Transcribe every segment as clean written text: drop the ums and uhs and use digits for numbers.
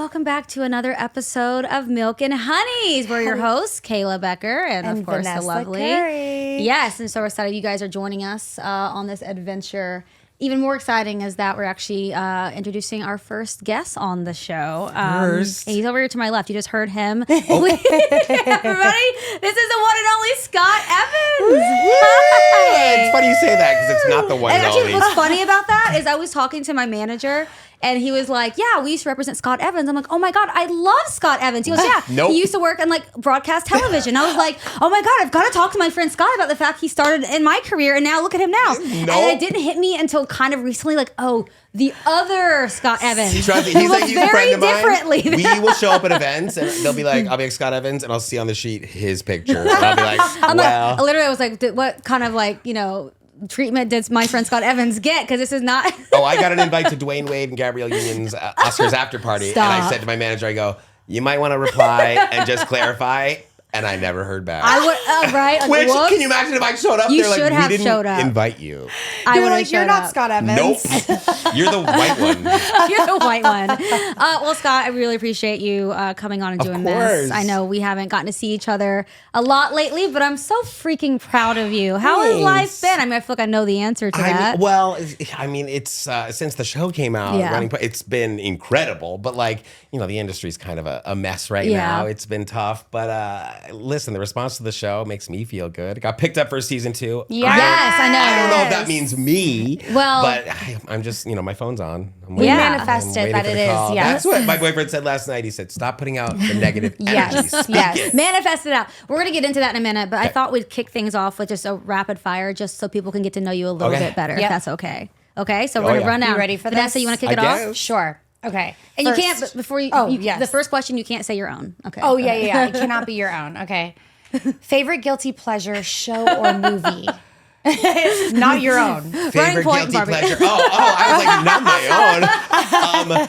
welcome back to another episode of Milk and Honeys. We're your hosts, Kayla Becker, and of course, Vanessa the lovely. Curry. Yes, and so excited you guys are joining us on this adventure. Even more exciting is that we're actually introducing our first guest on the show. He's over here to my left. You just heard him. Everybody, this is the one and only Scott Evans. Hi. It's funny you say that because it's not the one and Actually, only. what's funny about that is I was talking to my manager. And he was like, yeah, we used to represent Scott Evans. I'm like, oh my God, I love Scott Evans. He goes, yeah, Nope. He used to work in like broadcast television. I was like, oh my God, I've got to talk to my friend Scott about the fact he started in my career and now look at him now. Nope. And it didn't hit me until kind of recently, like, oh, the other Scott Evans. Trust me, he's like he's a friend of mine. differently. We will show up at events and they'll be like, I'll be like Scott Evans and I'll see on the sheet his picture. And I'll be like, Literally, I was like, what kind of like, treatment did my friend Scott Evans get? Because this is not. Oh, I got an invite to Dwayne Wade and Gabrielle Union's Oscars after party. Stop. And I said to my manager, I go, you might want to reply and just clarify. And I never heard back. I would, right? Like, Which, whoops. can you imagine if I showed up You there like, should have we didn't showed up. invite you? I You're would like, you're not Scott Evans. Nope. You're the white one. You're the white one. Well, Scott, I really appreciate you coming on and doing this. I know we haven't gotten to see each other a lot lately, but I'm so freaking proud of you. How has life been? I mean, I feel like I know the answer to that. It's since the show came out, it's been incredible. But the industry's kind of a mess right now. It's been tough. But listen, the response to the show makes me feel good. It got picked up for season 2. Yes, I know. I don't know if that means me. Well, but I'm just, my phone's on. We manifested that it is. Yeah, That's what my boyfriend said last night. He said, "Stop putting out the negative energy. Speak it." Manifest it out. We're going to get into that in a minute, but I thought we'd kick things off with just a rapid fire, just so people can get to know you a little bit better, if that's okay. Okay, so we're going to run down. You ready for this? Vanessa, you want to kick it off? Sure. Okay. And you can't, before you, the first question, you can't say your own. Okay. Oh, yeah. It cannot be your own. Okay. Favorite guilty pleasure show or movie? Not your own. Favorite point, guilty Barbie. pleasure? I was like, not my own.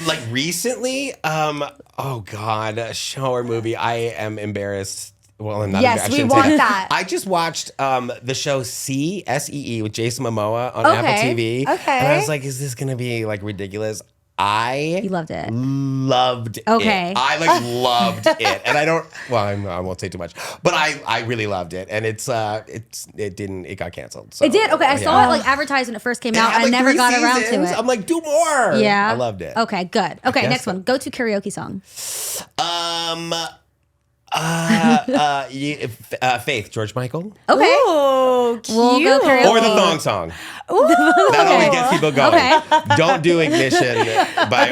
Like recently, oh God, a show or movie. I am embarrassed. Well, I'm not. Yes, we want that. I just watched the show SEE with Jason Momoa on Apple TV. Okay. And I was like, is this gonna be like ridiculous? You loved it. Loved it. I loved it. And I won't say too much, but I really loved it. And it got canceled. So, it did? Okay, I saw it advertised when it first came out. I never got around to it. I'm like, do more. Yeah. I loved it. Okay, good. Okay, next one. Go to karaoke song. Faith, George Michael. Okay. Oh, cute. We'll go karaoke. Or the thong song. That always gets people going. Okay. Don't do Ignition by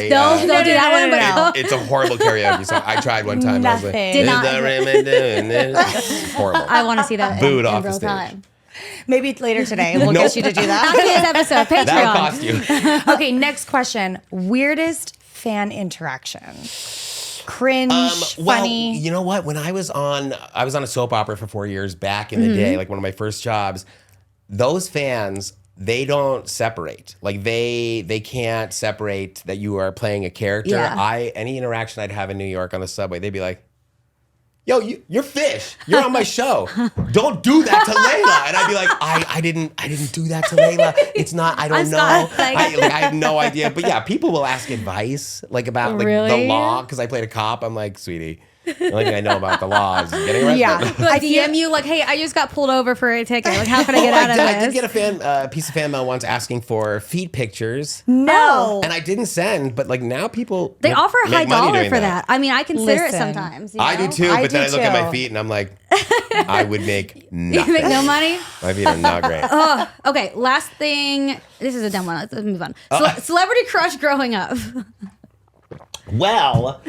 Don't do that one. But it's a horrible karaoke song. I tried one time. I was like, Did not. It's horrible. I want to see that Booed in off real the stage. time. Maybe later today we'll get you to do that. After this episode, That'll Patreon. cost you. Okay, next question. Weirdest fan interaction? Cringe, funny. You know what? When I was on a soap opera for 4 years back in the day, like one of my first jobs, those fans, they don't separate. Like they can't separate that you are playing a character. Yeah. Any interaction I'd have in New York on the subway, they'd be like, yo, you're Fish. You're on my show. Don't do that to Layla. And I'd be like, I didn't do that to Layla. It's not, I don't know. I have no idea. But yeah, people will ask advice about the law because I played a cop. I'm like, sweetie, the only thing I know about the law is getting arrested. Yeah. I DM you like, hey, I just got pulled over for a ticket. Like, how can I get out of this? I did get a piece of fan mail once asking for feet pictures. No. And I didn't send, but now people They offer a high make money dollar doing for that. I mean, I consider it Listen, sometimes. I do too, I but then I do look at my too. feet and I'm like, I would make nothing. You make no money? My feet are not great. Okay, last thing. This is a dumb one. Let's move on. Celebrity crush growing up. Well,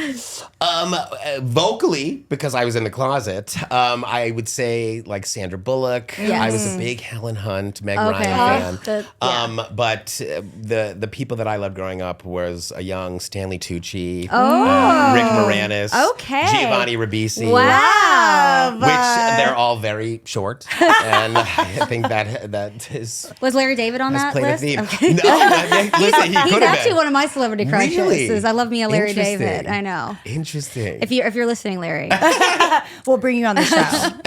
vocally, because I was in the closet, I would say Sandra Bullock. Yes. I was a big Helen Hunt, Meg Ryan fan. But the people that I loved growing up was a young Stanley Tucci, Rick Moranis, Giovanni Ribisi. Wow. Which they're all very short, and I think that is. Was Larry David on that played a list? theme. Okay. No, listen, he He's could have actually been. one of my celebrity crushes. Really? I love me a Larry Interesting. David. I know. Interesting. If you're listening, Larry, We'll bring you on the show.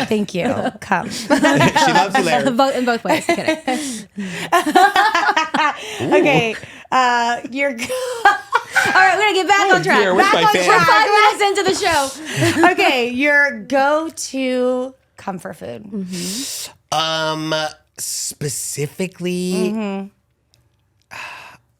Thank you. Come. She loves you, Larry. in both ways. Kidding. Okay. You're All right, we're gonna get back on track. Dear, where's back my on fan? track. 5 minutes into the show. Okay, your go-to comfort food. Specifically,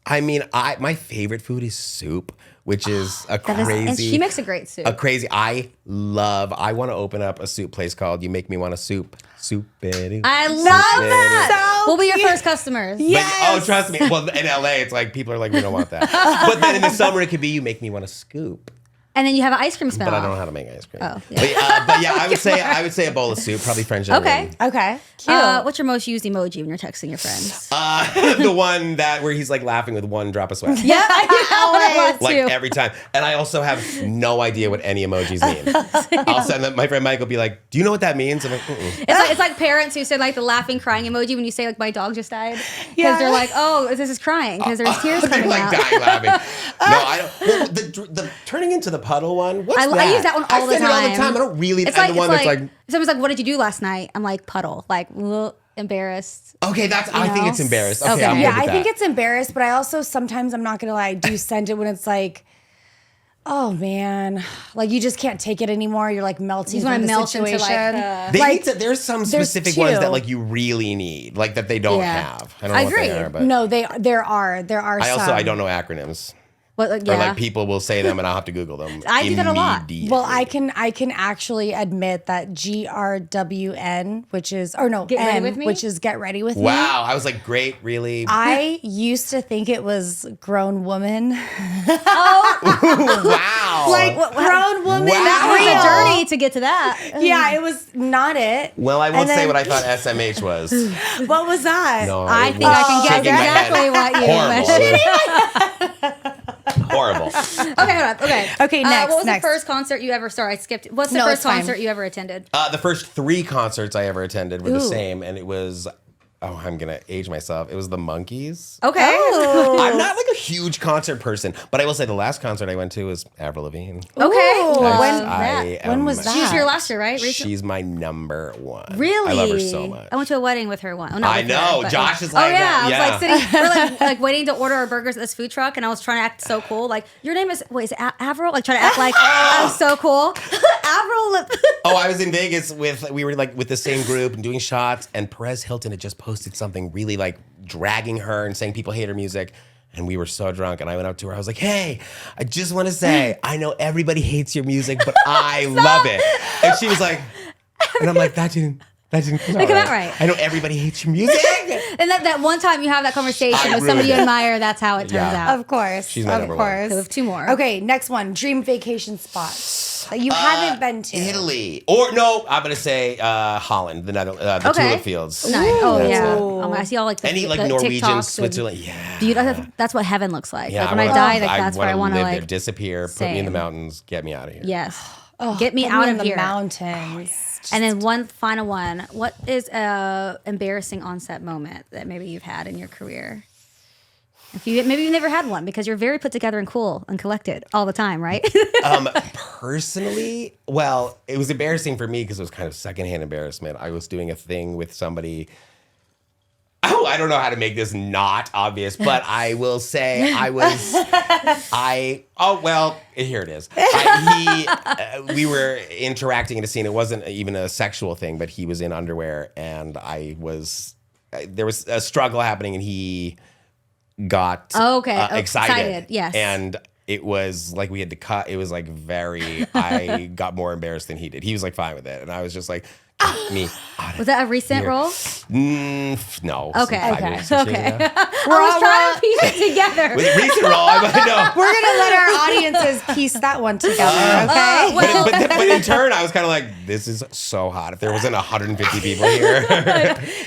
I mean, my favorite food is soup, which is a crazy. And she makes a great soup. I want to open up a soup place called You Make Me Want a Soup. Soup. I love that. We'll be your first customers. Oh, trust me. Well, in LA, it's like people are like, we don't want that. But then in the summer, it could be You Make Me Want a Scoop. And then you have an ice cream smell. But I don't know how to make ice cream. Oh, yeah. But yeah, I would say a bowl of soup, probably French onion. Okay. Cute. What's your most used emoji when you're texting your friends? The one where he's like laughing with one drop of sweat. Yeah, I know Like every time. And I also have no idea what any emojis mean. I'll send them. My friend Mike will be like, "Do you know what that means?" I'm like, It's like parents who send like the laughing, crying emoji when you say like my dog just died because they're like, oh, this is crying because there's tears coming like out. dying laughing. No, I don't. Well, the turning into the puddle one. What's that? I use that one all the I send it all the time. time. I don't really. It's I'm like the one that's like. Someone's like, what did you do last night? I'm like, puddle, like embarrassed. Okay, I think it's embarrassed. Okay, I'm good yeah, with I think that. it's embarrassed, but I also sometimes, I'm not gonna lie, I do send it when it's like, oh man, like you just can't take it anymore. You're like melting. You want to melt situation. into like there's some specific ones that like you really need, like that they don't have. I don't know what they are, but No, there are. I don't know acronyms. But, Or like people will say them and I'll have to Google them. I do that a lot. immediately. Well, I can actually admit that GRWN, which is Get ready with me? which is get ready with me. Wow, I was like, great, really. I used to think it was grown woman. Wow. Like grown woman. Wow. that was real. a journey to get to that. Yeah, it was not it. Well, I won't And say then- what I thought SMH was. What was that? No, I it think I was can guess shaking my head. exactly what you meant. Horrible. Okay, hold on. Okay. Okay, next, What was next. the first concert you ever? Sorry, I skipped. What's the No, first it's fine. concert you ever attended? The first 3 concerts I ever attended were the Ooh. same, and it was. Oh, I'm gonna age myself. It was the Monkees. Okay. I'm not like a huge concert person, but I will say the last concert I went to was Avril Lavigne. Okay. Ooh. Love I that. When was am- that? She was here last year, right? Recently? She's my number one. Really? I love her so much. I went to a wedding with her once. Oh, not I with her, know. but- Josh is Oh like, yeah, I was yeah. like sitting, we're like waiting to order our burgers at this food truck, and I was trying to act so cool. Like, your name is is it Avril? Like trying to act like I'm so cool. Avril. Oh, I was in Vegas we were like with the same group and doing shots, and Perez Hilton had just posted something really like dragging her and saying people hate her music. And we were so drunk, and I went up to her. I was like, "Hey, I just want to say, I know everybody hates your music, but I love it." And she was like, and I'm like, that didn't come out right. I know everybody hates your music. And that one time you have that conversation I with somebody you ruined it. admire, that's how it turns Yeah. out. Of course. She's my number one. We have 2 more. Okay, next one. Dream vacation spot that you haven't been to. Italy. Or no, I'm going to say Holland, the tulip fields. Nice. Oh That's yeah. it. I see all like the, Any like the Norwegian, TikToks and- Switzerland. Yeah. Dude, that's what heaven looks like. Yeah, Like when I die, like that's where I want to live like there, disappear, put me in the Same. mountains, get me out of here. Yes. Get me Put out in of the here. mountains. And then one final one. What is a embarrassing on-set moment that maybe you've had in your career? Maybe you've never had one because you're very put together and cool and collected all the time, right? Personally, well, it was embarrassing for me because it was kind of secondhand embarrassment. I was doing a thing with somebody. Oh, I don't know how to make this not obvious, but I will say here it is. We were interacting in a scene. It wasn't even a sexual thing, but he was in underwear, and there was a struggle happening, and he got excited. Yes. And it was like we had to cut. It was like I got more embarrassed than he did. He was like fine with it, and I was just like, get me out of Was that a recent here. role? No. Okay. 5 Okay. years, 6 years Okay. ago. I was trying to piece it together. With a recent role, I know. We're gonna let our audiences piece that one together, okay? But in turn, I was kind of like, this is so hot. If there wasn't 150 people here.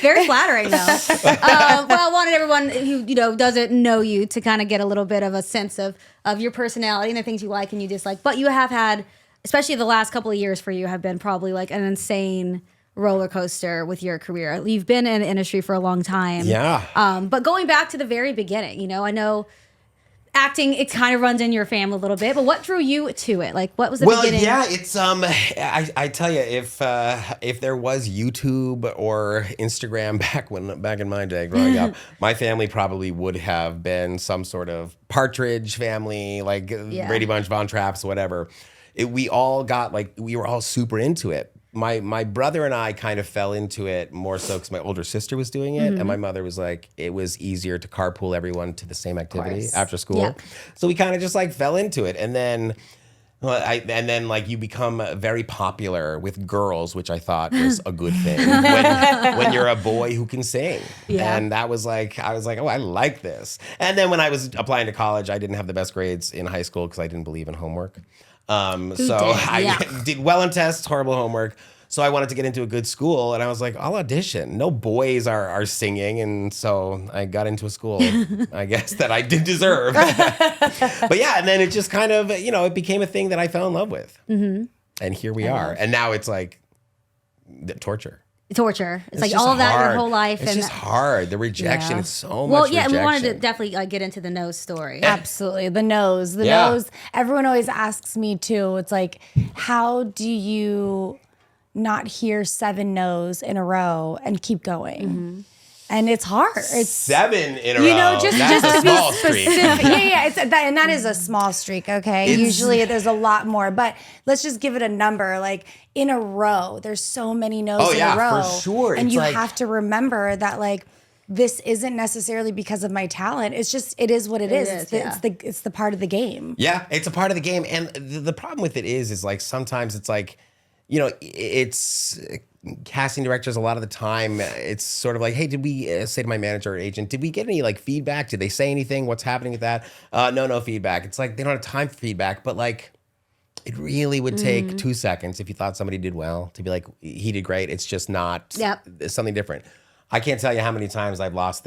Very flattering, though. Well, I wanted everyone who doesn't know you to kind of get a little bit of a sense of your personality and the things you like and you dislike. But you have had, especially the last couple of years for you, have been probably like an insane roller coaster with your career. You've been in the industry for a long time. Yeah. But going back to the very beginning, I know acting, it kind of runs in your family a little bit, but what drew you to it? Like, what was the beginning? Well, yeah, it's I tell you, if there was YouTube or Instagram back in my day growing up, my family probably would have been some sort of Partridge family, like Brady Bunch, Von Traps, whatever. We all got we were all super into it. My brother and I kind of fell into it more so because my older sister was doing it, and my mother was like, it was easier to carpool everyone to the same activity after school. Yeah. So we kind of just fell into it, and then. You become very popular with girls, which I thought was a good thing when you're a boy who can sing. Yeah. And that was I was like, oh, I like this. And then when I was applying to college, I didn't have the best grades in high school because I didn't believe in homework. I did well in tests, horrible homework. So I wanted to get into a good school, and I was like, I'll audition. No boys are singing, and so I got into a school, I guess, that I did deserve. But yeah, and then it just kind of, it became a thing that I fell in love with. Mm-hmm. And here we are. And now it's the torture. Torture. It's like all of that your whole life. It's just hard. The rejection is so much Well, rejection. we wanted to definitely get into the nose story. Absolutely. The nose. The nose. Everyone always asks me too. It's like, how do you not hear 7 no's in a row and keep going? Mm-hmm. And it's hard. It's 7 in a row. Just to be specific. And that is a small streak, okay? Usually there's a lot more, but let's just give it a number. Like in a row, there's so many no's in a row. For sure. And you have to remember that this isn't necessarily because of my talent. It's just, it is what it is. It's the part of the game. Yeah, it's a part of the game. And the problem with it is sometimes it's it's casting directors a lot of the time. It's sort of like, hey, did we say to my manager or agent, did we get any feedback? Did they say anything? What's happening with that? No feedback. It's they don't have time for feedback, but it really would take 2 seconds if you thought somebody did well to be like, he did great. It's just not it's something different. I can't tell you how many times I've lost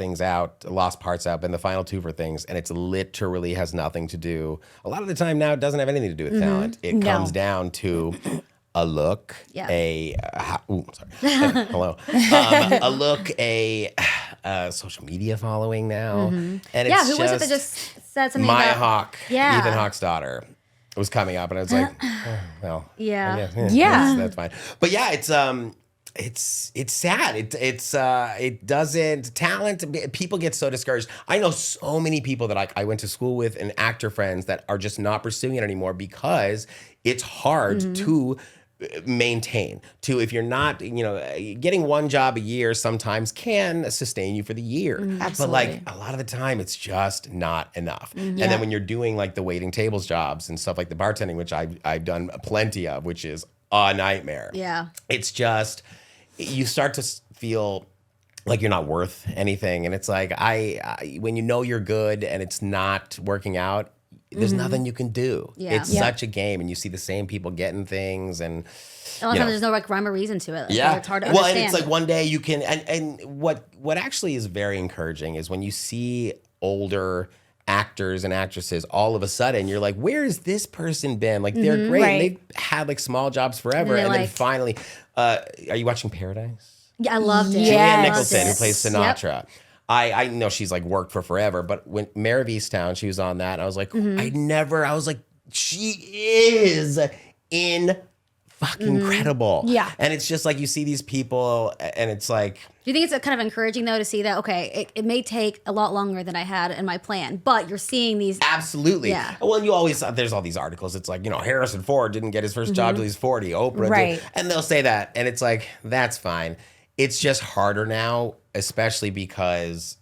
parts out, been the final 2 for things, and it's literally has nothing to do. A lot of the time now, it doesn't have anything to do with talent. It comes down to a look, hello, a look, a social media following now, and it's who was it that just said something Maya about Hawke, Ethan Hawke's daughter, was coming up, and I was like, that's fine. But yeah, it's sad. It doesn't talent. People get so discouraged. I know so many people that I went to school with and actor friends that are just not pursuing it anymore because it's hard to maintain. If you're not, getting one job a year sometimes can sustain you for the year. Absolutely. But a lot of the time it's just not enough. And then when you're doing the waiting tables jobs and stuff like the bartending, which I've done plenty of, which is a nightmare. Yeah. It's just, you start to feel like you're not worth anything. And it's when you're good and it's not working out, there's nothing you can do. Yeah. It's such a game, and you see the same people getting things, and a lot of times there's no rhyme or reason to it. It's hard to understand. Well, and it's one day you can, and what actually is very encouraging is when you see older actors and actresses, all of a sudden you're like, where has this person been? They're great. Right. And they've had small jobs forever, and then finally, are you watching Paradise? Yeah, I loved it. Julianne Nicholson, who plays Sinatra. Yep. I know she's worked for forever, but when Mare of Easttown, she was on that, and I was like, I was like, she is fucking incredible. Yeah. And it's just you see these people, and it's do you think it's kind of encouraging though to see that, okay, it may take a lot longer than I had in my plan, but you're seeing these. Absolutely. Yeah. Well, you always, there's all these articles. It's Harrison Ford didn't get his first job till he's 40. Oprah did. And they'll say that. And it's that's fine. It's just harder now, especially because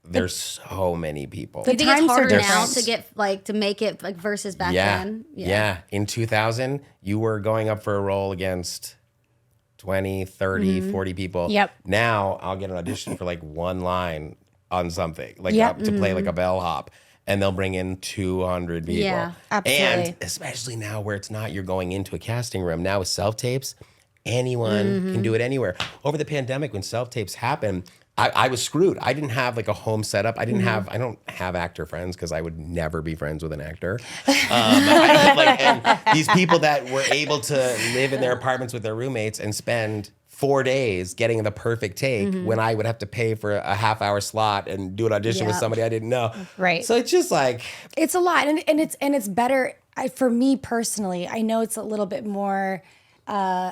there's so many people. Do you think it's harder now to get to make it versus back then? Yeah. In 2000, you were going up for a role against 20, 30, 40 people. Yep. Now I'll get an audition for one line on something, to play a bellhop, and they'll bring in 200 people. Yeah, absolutely. And especially now where it's not, you're going into a casting room. Now with self-tapes, anyone can do it anywhere. Over the pandemic, when self-tapes happened, I was screwed. I didn't have a home setup. I don't have actor friends because I would never be friends with an actor. And these people that were able to live in their apartments with their roommates and spend 4 days getting the perfect take when I would have to pay for a half-hour slot and do an audition with somebody I didn't know. Right. So it's just like it's a lot, and it's better. For me personally, I know it's a little bit more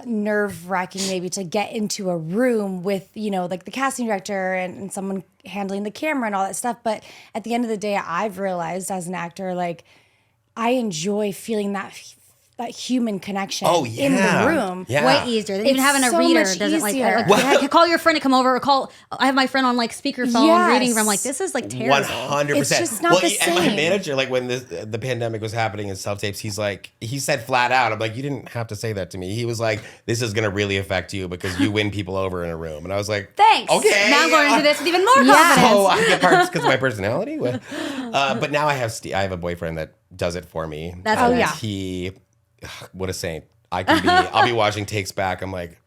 nerve-wracking maybe to get into a room with, like the casting director and someone handling the camera and all that stuff. But at the end of the day, I've realized as an actor, like, I enjoy feeling that human connection in the room. Yeah. Way easier than even having a so reader. much Doesn't easier. call your friend to come over, or I have my friend on like speakerphone reading from like, this is like terrible. 100%. It's just not the And my same. manager, like when the pandemic was happening in self-tapes, he said flat out, I'm like, you didn't have to say that to me. He was like, this is going to really affect you because you win people over in a room. And I was like, thanks. Okay. Now I'm going into this with even more confidence. So I get parts because of my personality. But now I have a boyfriend that does it for me. That's And nice. He, what a saint. I'll be watching takes back. I'm like,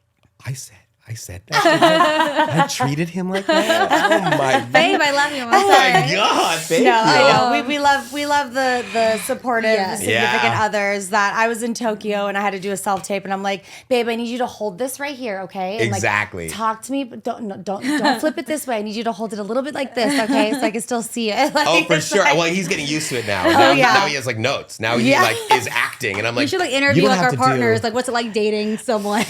I said that to him. I treated him like that. Oh my Babe, I love you. I'm Oh my sorry. God, thank No, you. I know. We love the supportive, Yeah. significant Yeah. others. That I was in Tokyo and I had to do a self tape, and I'm like, babe, I need you to hold this right here, okay? And Exactly. Like, talk to me, but don't flip it this way. I need you to hold it a little bit like this, okay? So I can still see it. Like, Oh, for it's sure. like- Well, he's getting used to it now. yeah. Now he has like notes. Now he Yeah. like is acting, and I'm like, We should like you interview don't like have our to partners. do- Like, what's it like dating someone?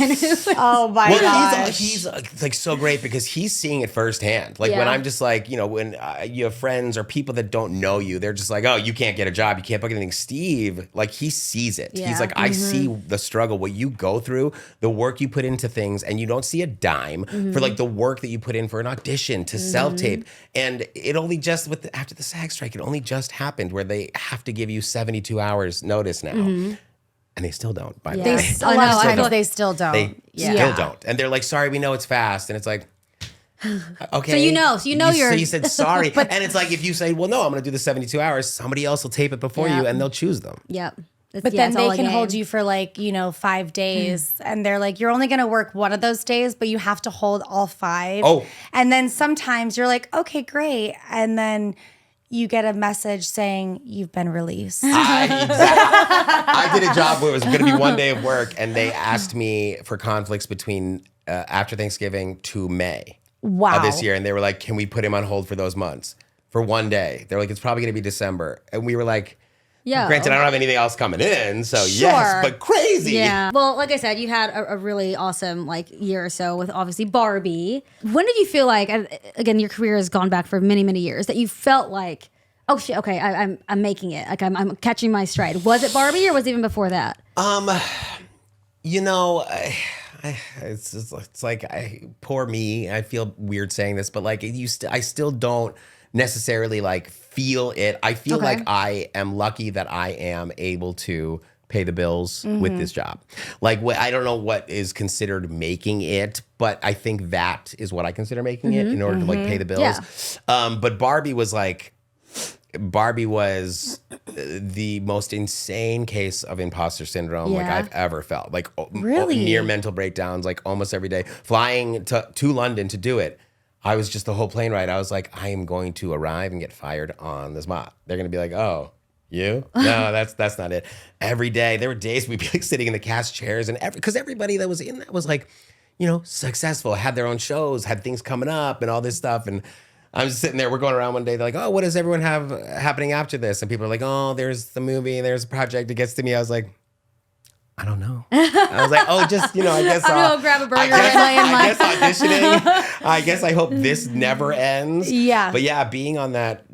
Oh my Well, gosh. he's like so great because he's seeing it firsthand. Like when Yeah. I'm just like, when you have friends or people that don't know you, they're just like, oh, you can't get a job, you can't book anything. Steve, like he sees it. Yeah. He's like, I see the struggle, what you go through, the work you put into things, and you don't see a dime for like the work that you put in for an audition to self-tape. And it only just after the SAG strike, it only just happened where they have to give you 72 hours notice now. And they still don't, by the Yeah. way. A I lot know, of I times feel- they still don't. They still don't. And they're like, sorry, we know it's fast. And it's like, okay. So you know you're- So you said sorry. And it's like, if you say, well, no, I'm going to do the 72 hours, somebody else will tape it before Yeah. you and they'll choose them. Yep. But then they can hold you for like, 5 days and they're like, you're only going to work one of those days, but you have to hold all 5. Oh. And then sometimes you're like, okay, great. And then you get a message saying you've been released. I did a job where it was going to be one day of work and they asked me for conflicts between after Thanksgiving to May Wow. of this year. And they were like, can we put him on hold for those months? For one day. They're like, it's probably going to be December. And we were like, Yeah. granted, I don't have anything else coming in, so Sure. yes, but crazy. Yeah. Well, like I said, you had a really awesome year or so with obviously Barbie. When did you feel like, and again, your career has gone back for many, many years, that you felt like, oh shit, okay, I'm making it. Like I'm catching my stride. Was it Barbie or was it even before that? It's like poor me. I feel weird saying this, but like I still don't necessarily like feel it. I feel Okay. like I am lucky that I am able to pay the bills with this job. Like I don't know what is considered making it, but I think that is what I consider making it in order to like pay the bills. Yeah. But Barbie was the most insane case of imposter syndrome like Yeah. I've ever felt. Like Really? near mental breakdowns like almost every day. Flying to London to do it. I was just the whole plane ride. I was like, I am going to arrive and get fired on the spot. They're going to be like, oh, you? No, that's not it. Every day, there were days we'd be like sitting in the cast chairs and because everybody that was in that was like, successful, had their own shows, had things coming up and all this stuff. And I'm just sitting there, we're going around one day, they're like, oh, what does everyone have happening after this? And people are like, oh, there's the movie, there's a project. It gets to me. I was like, I don't know. I was like, oh, just, I guess. I'm gonna go grab a burger I guess, and lay in I my- guess auditioning. I guess I hope this never ends. Yeah. But yeah, being on that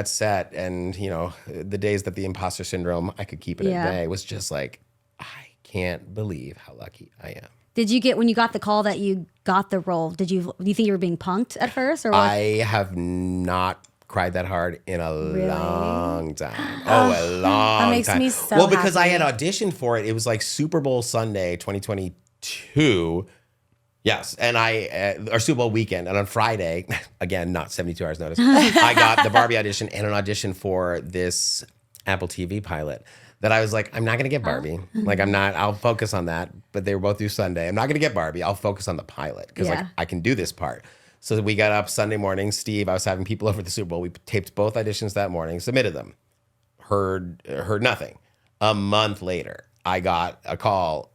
set and, the days that the imposter syndrome, I could keep it Yeah. at bay was just like, I can't believe how lucky I am. Did you get, when you got the call that you got the role, do you think you were being punked at first? Or what? I have not cried that hard in a long time. Oh, a long time. That makes me so well, because I happy. had auditioned for it. It was like Super Bowl Sunday, 2022. Yes, and or Super Bowl weekend, and on Friday, again, not 72 hours notice, I got the Barbie audition and an audition for this Apple TV pilot that I was like, I'm not going to get Barbie. Like, I'll focus on that, but they were both due Sunday. I'm not going to get Barbie. I'll focus on the pilot because Yeah. I can do this part. So we got up Sunday morning. Steve, I was having people over at the Super Bowl. We taped both auditions that morning, submitted them, heard nothing. A month later, I got a call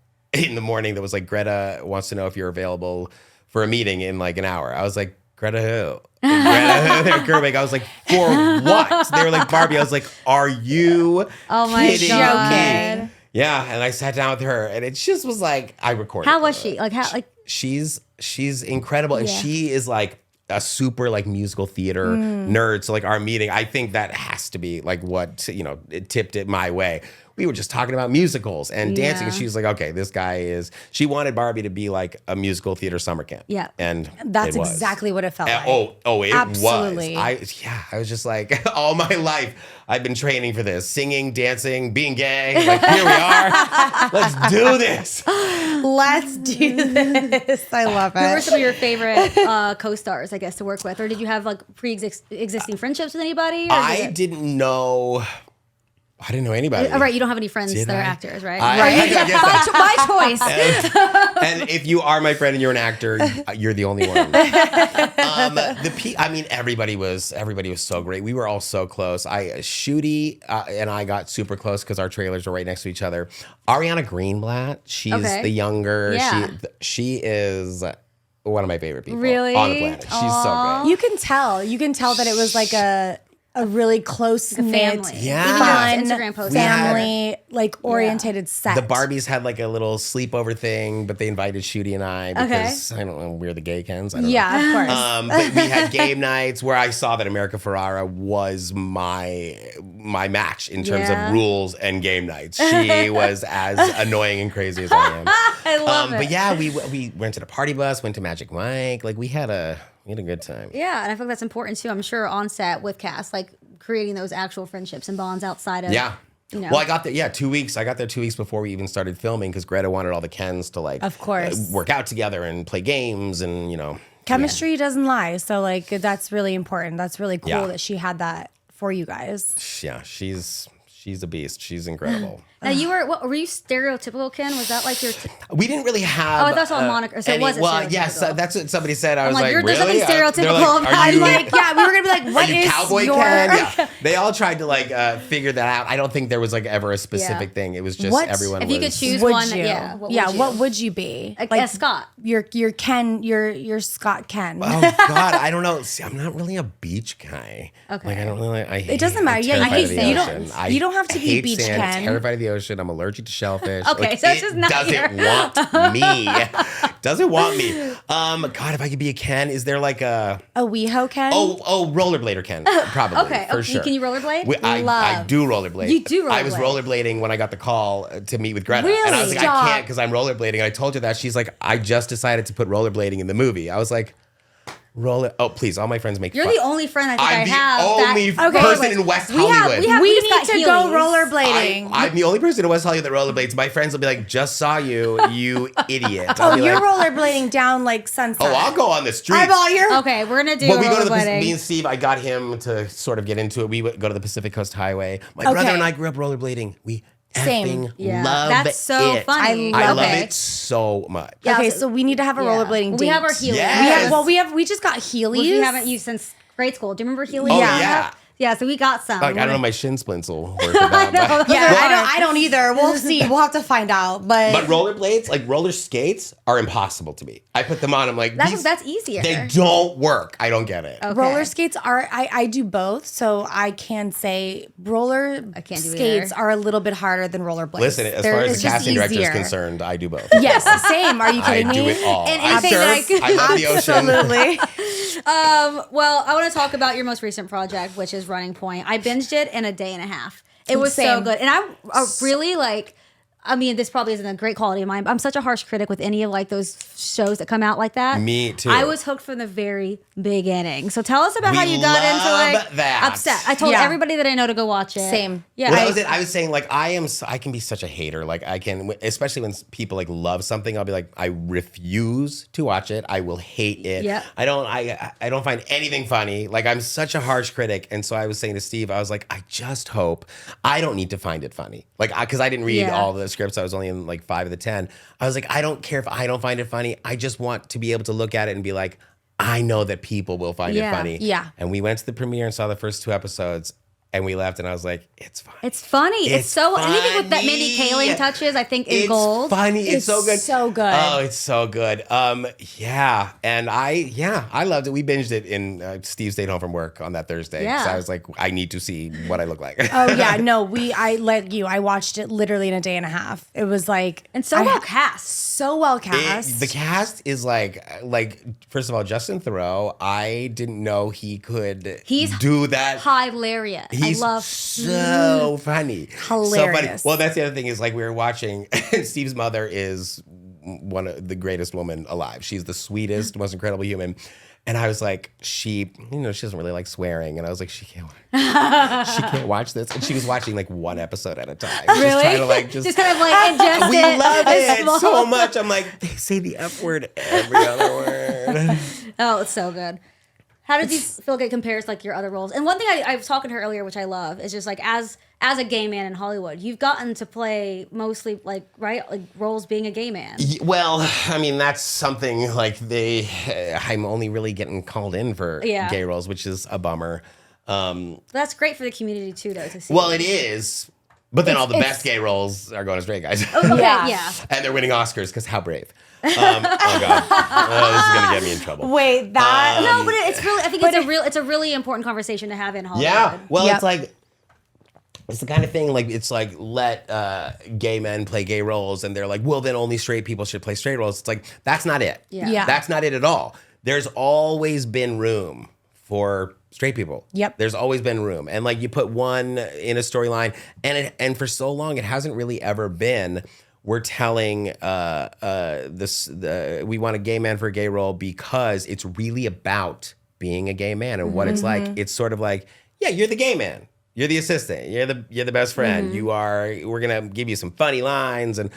in the morning that was like, Greta wants to know if you're available for a meeting in like an hour. I was like, Greta who? Greta Gerwig. I was like, for what? They were like, Barbie. I was like, are you kidding me? Yeah, and I sat down with her, and it just was like, I recorded. How was she? Like how? Like she's incredible, and she is like a super like musical theater nerd. So like our meeting, I think that has to be like what, it tipped it my way. We were just talking about musicals and dancing, and she was like, okay, this guy is, she wanted Barbie to be like a musical theater summer camp. Yeah. And that's exactly what it felt like. It Absolutely. was. I was just like, all my life, I've been training for this, singing, dancing, being gay. Like, here we are. Let's do this. Let's do this. I love it. Who were some of your favorite co-stars, I guess, to work with? Or did you have like pre-existing friendships with anybody? I didn't know anybody. Right, you don't have any friends that are actors, right? I My choice. And if you are my friend and you're an actor, you're the only one. Everybody was so great. We were all so close. Shooty and I got super close because our trailers were right next to each other. Ariana Greenblatt, she's the younger. Yeah. She is one of my favorite people really? On the planet. She's so great. You can tell that it was like a really close knit, family. Yeah. Instagram post. family, orientated set. The Barbies had like a little sleepover thing, but they invited Shooty and I because I don't know, we're the gay Kens. I don't know. Of course. But we had game nights where I saw that America Ferrara was my match in terms of rules and game nights. She was as annoying and crazy as I am. I love it. But yeah, we rented a party bus, went to Magic Mike. Like we had a good time. Yeah, and I think that's important too. I'm sure on set with cast, like creating those actual friendships and bonds outside of Well, I got there 2 weeks. I got there 2 weeks before we even started filming because Greta wanted all the Kens to like, of course, work out together and play games and chemistry doesn't lie. So like that's really important. That's really cool that she had that for you guys. Yeah, she's a beast. She's incredible. Now were you stereotypical, Ken? Was that like your? We didn't really have. Oh, that's all moniker. So it wasn't. Well, yes, that's what somebody said. I was like, there's really? nothing stereotypical. I'm like, we were gonna be like, what is cowboy your? Ken? Yeah. They all tried to like figure that out. I don't think there was like ever a specific thing. It was just everyone. If you could choose would one, you? What would you be? Like Scott. You're Ken. You're Scott Ken. Oh God, I don't know. See, I'm not really a beach guy. Okay. Like I don't really. I hate. It doesn't matter. I hate sand. You don't have to be beach sand, Ken. Terrified of the ocean. I'm allergic to shellfish. Okay, so it's just not doesn't want me. Doesn't want me. God, if I could be a Ken, is there like a WeHo Ken? Oh, rollerblader Ken, probably. Okay, for sure. Can you rollerblade? I do rollerblade. You do rollerblade. I was rollerblading when I got the call to meet with Greta, really? and I was like, I can't because I'm rollerblading. And I told her that. She's like, I just decided to put rollerblading in the movie. I was like, Oh, please! All my friends make. You're fun. the only friend I think I'm I have. the only person in West Hollywood. We need to go rollerblading. I'm the only person in West Hollywood that rollerblades. My friends will be like, "Just saw you, you idiot." You're rollerblading down like Sunset. Oh, I'll go on the street. Okay, we're gonna do. But we go to me and Steve. I got him to sort of get into it. We would go to the Pacific Coast Highway. My brother and I grew up rollerblading. We effing love That's so it. funny. I love it so much. Yeah, okay, so we need to have a rollerblading date. We have our Heelys. Yes. We just got Heelys. We haven't used since grade school. Do you remember Heelys? Oh yeah. Yeah, so we got some. Like, I don't know, my shin splints will work with that. I don't either. We'll see. We'll have to find out. But rollerblades, like roller skates, are impossible to me. I put them on. I'm like, that's easier. They don't work. I don't get it. Okay. Roller skates are. I do both, so I can say skates are a little bit harder than rollerblades. Listen, as far as the casting director is concerned, I do both. Yes, same. Are you kidding me? I do it all. And I surf. I love the ocean. Absolutely. Well, I want to talk about your most recent project, which is Running Point. I binged it in a day and a half. It was so good. And I really this probably isn't a great quality of mine. I'm such a harsh critic with any of like those shows that come out like that. Me too. I was hooked from the very beginning. So tell us about how you got into like that. Upset. I told everybody that I know to go watch it. Same. Yeah. Well, that was it. I was saying like I can be such a hater. Like I can, especially when people like love something. I'll be like, I refuse to watch it. I will hate it. Yeah. I don't find anything funny. Like I'm such a harsh critic. And so I was saying to Steve, I was like, I just hope I don't need to find it funny. Like because I didn't read all the scripts. I was only in like 5 of the 10. I was like, I don't care if I don't find it funny. I just want to be able to look at it and be like, I know that people will find it funny. Yeah. And we went to the premiere and saw the first 2 episodes. And we left, and I was like, it's funny. It's funny. It's so anything with that Mindy Kaling touches, I think, is gold. Funny. It's so good. So good. Oh, it's so good. Yeah. And I loved it. We binged it in Steve stayed home from work on that Thursday. Yeah. So I was like, I need to see what I look like. Oh yeah, no, I like you. I watched it literally in a day and a half. It was like And so well cast. So well cast. The cast is like first of all, Justin Theroux. I didn't know he could do that. Hilarious. He's I love so funny. Hilarious. So funny. Well, that's the other thing is like we were watching. Steve's mother is one of the greatest women alive. She's the sweetest, most incredible human. And I was like, she doesn't really like swearing. And I was like, she can't watch this. And she was watching like one episode at a time. Really? Just trying to like just kind of like ingest we it. love it so much. I'm like, they say the F word every other word. Oh, it's so good. How does these feel like it compares to like your other roles? And one thing I was talking to her earlier, which I love, is just like as a gay man in Hollywood, you've gotten to play mostly like roles being a gay man. Well, I mean that's something like I'm only really getting called in for gay roles, which is a bummer. That's great for the community too, though. To see. Well, it is, but then all the best gay roles are going to straight guys. Okay, yeah. And they're winning Oscars because how brave. Oh God, this is gonna get me in trouble. Wait, that no, but it's really. I think it's a really important conversation to have in Hollywood. Yeah, well, it's like it's the kind of thing like it's like let gay men play gay roles, and they're like, well, then only straight people should play straight roles. It's like that's not it. Yeah. That's not it at all. There's always been room for straight people. Yep. There's always been room, and like you put one in a storyline, and for so long it hasn't really ever been. We're telling we want a gay man for a gay role because it's really about being a gay man and what it's like. It's sort of like, yeah, you're the gay man. You're the assistant. You're the best friend. We're gonna give you some funny lines, and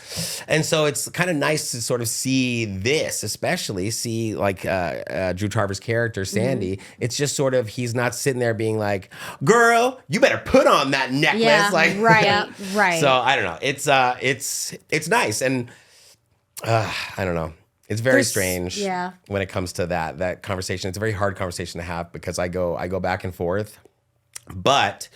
so it's kind of nice to sort of see this, especially see like Drew Tarver's character Sandy. It's just sort of he's not sitting there being like, "Girl, you better put on that necklace." Yeah, like right. So I don't know. It's nice, and I don't know. It's very strange when it comes to that conversation. It's a very hard conversation to have because I go back and forth. But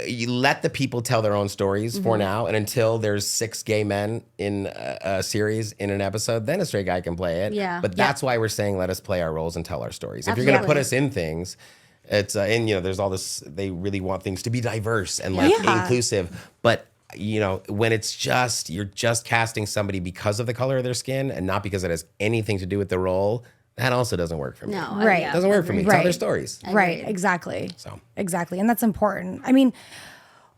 you let the people tell their own stories for now, and until there's 6 gay men in a series in an episode, then a straight guy can play it. Yeah. But that's why we're saying let us play our roles and tell our stories. If you're Absolutely. going to put us in things, it's and there's all this. They really want things to be diverse and like inclusive, but. When it's you're just casting somebody because of the color of their skin and not because it has anything to do with the role. That also doesn't work for me. No, Right. It doesn't work for me. Tell their stories. Right, exactly. So. Exactly. And that's important. I mean,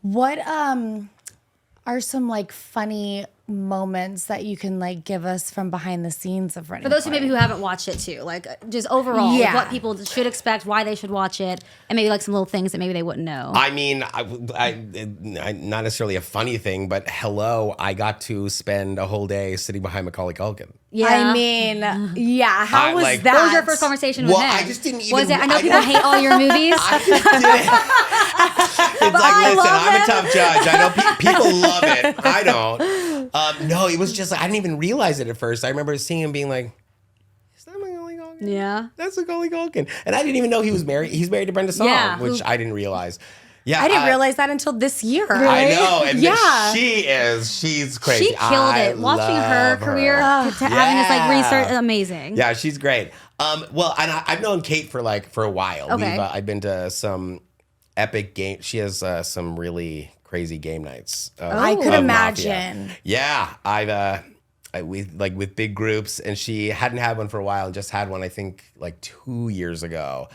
what are some like funny moments that you can like give us from behind the scenes of Running For those who Point? maybe who haven't watched it too, like just overall, like, what people should expect, why they should watch it, and maybe like some little things that maybe they wouldn't know. I mean, I not necessarily a funny thing, but hello, I got to spend a whole day sitting behind Macaulay Culkin. Yeah. I mean, how was like- that? What was your first conversation with him? I just didn't even. Was it? I know people hate all your movies. I just didn't. It's like, listen, I'm a tough judge. I know people love it. I don't. No, it was just I didn't even realize it at first. I remember seeing him being like, "Is that Macaulay Culkin? Yeah. That's Macaulay Culkin." And I didn't even know he was married. He's married to Brenda Song, which I didn't realize. Yeah, I didn't realize that until this year. I know, and Yeah. she's crazy. She killed it. Watching her career, having this like research, amazing. Yeah, she's great. Well, and I've known Kate for a while. Okay. I've been to some epic game. She has some really crazy game nights. I could of imagine. Mafia. Yeah, with big groups, and she hadn't had one for a while, and just had one I think like 2 years ago.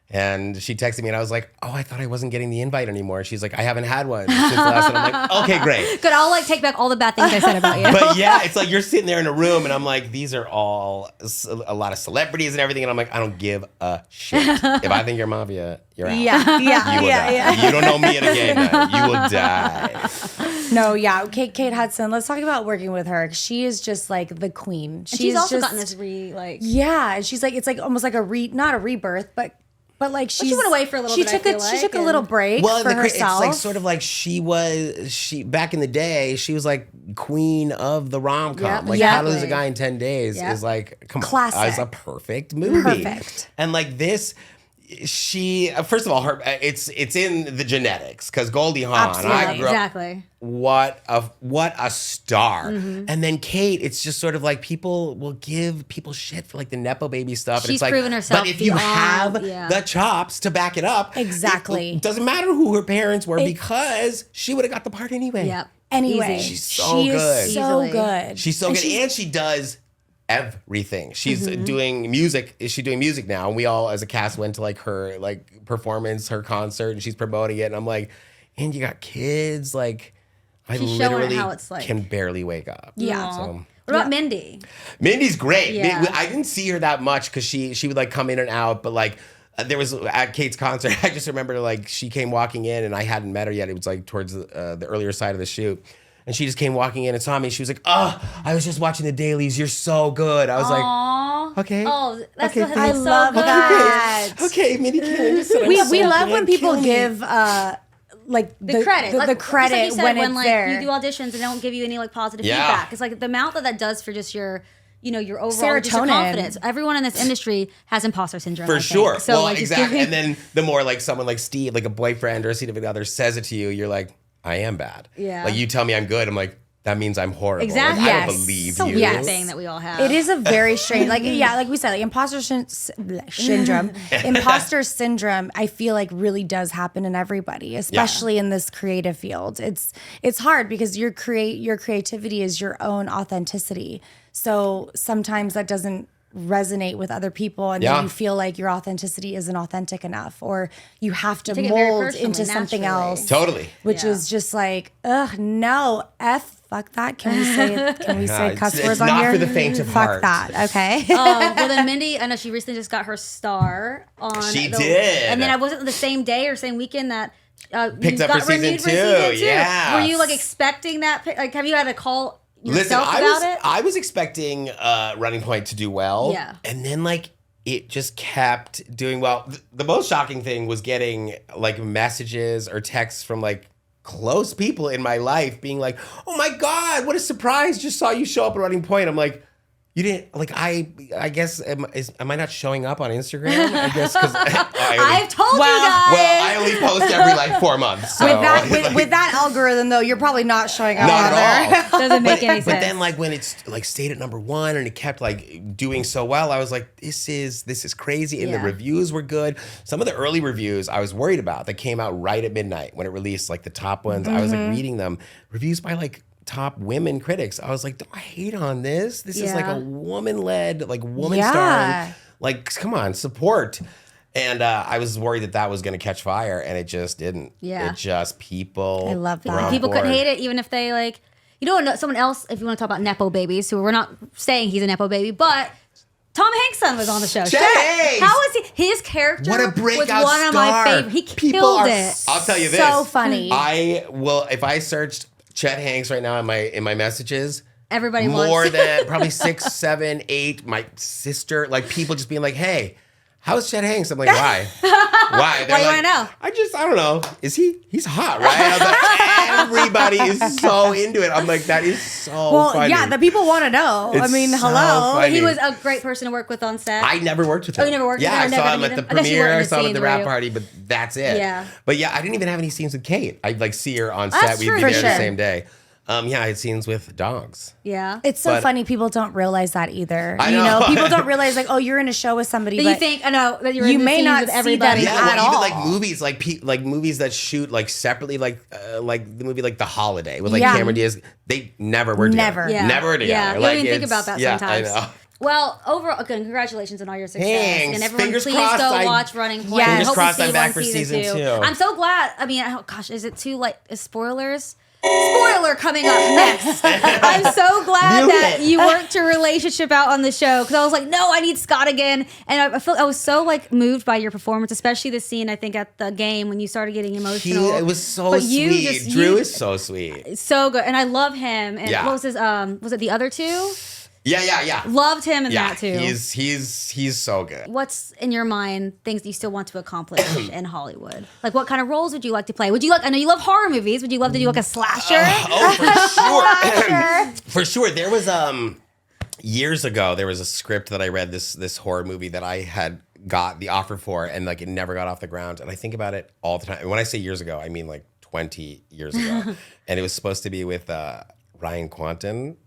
And she texted me, and I was like, "Oh, I thought I wasn't getting the invite anymore." She's like, "I haven't had one since the last one." I'm like, "Okay, great." Good. I'll like take back all the bad things I said about you. But yeah, it's like you're sitting there in a room, and I'm like, these are all a lot of celebrities and everything, and I'm like, I don't give a shit. If I think you're mafia, you're out. Yeah. You will die. You don't know me at a game night. You will die. No, yeah. Kate Hudson, let's talk about working with her. She is just like the queen. And she's also just, gotten this Yeah, and she's like, it's like almost like not a rebirth, but like she went away for a little bit, I feel she took a like, little break for herself. It's like sort of like she back in the day, she was like queen of the rom-com. Like How to Lose a Guy in 10 Days is like, come Classic. on, it's a perfect movie. Perfect. And like this, she first of all, it's in the genetics because Goldie Hawn. Absolutely. I grew up, Exactly. what a star. And then Kate, it's just sort of like people will give people shit for like the Nepo baby stuff. And She's it's like, proven herself but if you beyond- have yeah. the chops to back it up, Exactly. it doesn't matter who her parents were because she would have got the part anyway. Yep. Anyway, Easy. She's so she good. is so Easily. good. She's so good, and she does everything. She's doing music. She's doing music now, and we all, as a cast, went to like her like performance, her concert, and she's promoting it. And I'm like, and you got kids. Like, I She's showing literally how it's like. can barely wake up. Yeah. So. What about Mindy? Mindy's great. Yeah. I didn't see her that much because she would like come in and out, but like. There was at Kate's concert. I just remember like she came walking in, and I hadn't met her yet. It was like towards the earlier side of the shoot. And she just came walking in and saw me. She was like, "Oh, I was just watching the dailies. You're so good." I was Aww. like, "Okay, Oh, that's okay, so I so love good. that. okay, Mindy Kaling just said I'm We so love good. when people Kill me." give like The credit, the like, just like credit you said, when when it's like there. you do auditions and they don't give you any like positive Yeah. feedback. It's like the amount that does for just your, your overall just your Serotonin. confidence. Everyone in this industry has imposter syndrome. I For think. sure. So well, like, just exactly. giving- And then the more like someone like Steve, like a boyfriend or a significant other, says it to you, you're like, "I am bad." Yeah. Like you tell me I'm good, I'm like, that means I'm horrible. Exactly. Like, I Yes. don't believe it's a you. weird thing that we all have. It is a very strange, like like we said, like syndrome. Imposter syndrome, I feel like really does happen in everybody, especially in this creative field. It's hard because your creativity is your own authenticity. So sometimes that doesn't resonate with other people, and Yeah. then you feel like your authenticity isn't authentic enough, or you have to take it very mold personally, into something naturally. else. Totally. Which Yeah. is just like, ugh, no, fuck that. Can we say it's- cuss it's words on not here? for the faint of fuck heart. that. Okay. Well, then Mindy, I know she recently just got her star on. She did. And then I wasn't the same day or same weekend that Picked you up for got season renewed for two, season 2. yes. Were you like expecting that? Like, have you had a call Listen, yourself about it? I was expecting Running Point to do well. Yeah. And then like it just kept doing well. The most shocking thing was getting like messages or texts from like close people in my life being like, "Oh my God, what a surprise. Just saw you show up at Running Point." I'm like, you didn't like. I guess am I not showing up on Instagram? I guess because I've told you Well, guys. well, I only post every like 4 months. So, with that algorithm though, you're probably not showing up not on there. at all. Doesn't make any sense. But then like when it's like stayed at number 1 and it kept like doing so well, I was like, this is crazy. And the Yeah. reviews were good. Some of the early reviews I was worried about that came out right at midnight when it released, like the top ones. I was like reading them. Reviews by like top women critics. I was like, don't hate on this. This is like Yeah. a woman-led, like woman Yeah. starring. Like, come on, support. And I was worried that was going to catch fire, and it just didn't. Yeah. It just people. I love that. were on People couldn't board. hate it, even if they like. You know, someone else. If you want to talk about nepo babies, who we're not saying he's a nepo baby, but Tom Hanks' son was on the show. Chet Chet, Hanks! how was he? His character What a was breakout one of my star. favorite. He People killed are it. I'll tell you this. So funny. I will, if I searched Chet Hanks right now in my messages, Everybody more wants. than probably 6, 7, 8. My sister, like people just being like, "Hey, how's Chet Hanks?" I'm like, "Why? Why?" They're Why you like, wanna know? I don't know. He's hot, right? I was like, everybody is so into it. I'm like, that is so Well, funny. yeah, the people want to know. I It's mean, so hello. funny. He was a great person to work with on set. I never worked with him. you never worked with Yeah, him? I Never saw him met at the him? I guess you weren't premiere. in I the saw him at scenes, the were rap you? party, but that's it. Yeah. But yeah, I didn't even have any scenes with Kate. I'd like see her on That's set. We'd true. be For there the sure. same day. Yeah, I had scenes with dogs. Yeah. It's so But- funny. People don't realize that either. I You know. know, people don't realize like, oh, you're in a show with somebody. That but you think I know that you're you in the may scenes not with see everybody. that Yeah, at well, even all. like movies, like movies that shoot like separately, like the movie like The Holiday with like Yeah. Cameron Diaz. They never were together. Never. Yeah. Never were together. Yeah, you Like, don't even think it's- about that yeah, sometimes. I know. Well, overall, again, congratulations on all your success. Thanks. And everyone, Fingers please crossed go I- watch Running Point. Yes. I Fingers hope we crossed see I'm you back on for season season 2. 2. I'm so glad. I mean, oh gosh, is it too late? Is spoilers? Spoiler coming up next. I'm so glad Knew that it. you worked your relationship out on the show because I was like, no, I need Scott again, and I feel I was so like moved by your performance, especially the scene I think at the game when you started getting emotional. It was so But you sweet. just- Drew you- is so sweet. so good, and I love him. And Yeah. what was his? Was it the other two? Yeah. Loved him in Yeah, that too. he's so good. What's in your mind things that you still want to accomplish in Hollywood? Like what kind of roles would you like to play? Would you like? I know you love horror movies. Would you love to do like a slasher? Oh, for sure. For sure. There was years ago there was a script that I read, this horror movie that I had got the offer for, and like it never got off the ground. And I think about it all the time. And when I say years ago, I mean like 20 years ago. And it was supposed to be with Ryan Quanten.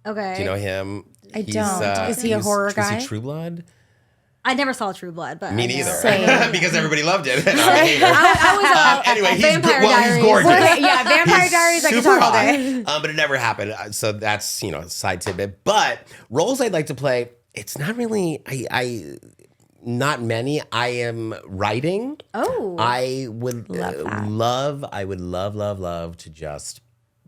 Okay. Do you know him? I don't. Is he a horror guy? Is he True Blood? I never saw True Blood, but me neither, Same. because everybody loved it. And I was anyway, Vampire he's Diaries. gorgeous. Yeah, Vampire Diaries. I can Super talk all hot. day. But it never happened. So that's a side tidbit. But roles I'd like to play, it's not really. I not many. I am writing. Oh, I would Love that. I would love to just